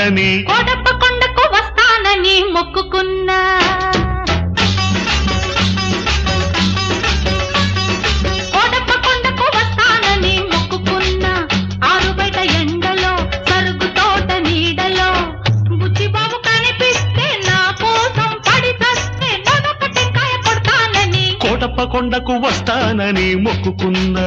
కోటప్ప కొండకు వస్తానని మొక్కుకున్నా. కోటప్ప కొండకు వస్తానని మొక్కుకున్నా. ఆరు బయట ఎండలో సరుగు తోట నీడలో బుచ్చిబాబు కనిపిస్తే నా కోసం పడి చస్తే నొదొక టెంకాయ కొడతానని కోటప్ప కొండకు వస్తానని మొక్కుకున్నా.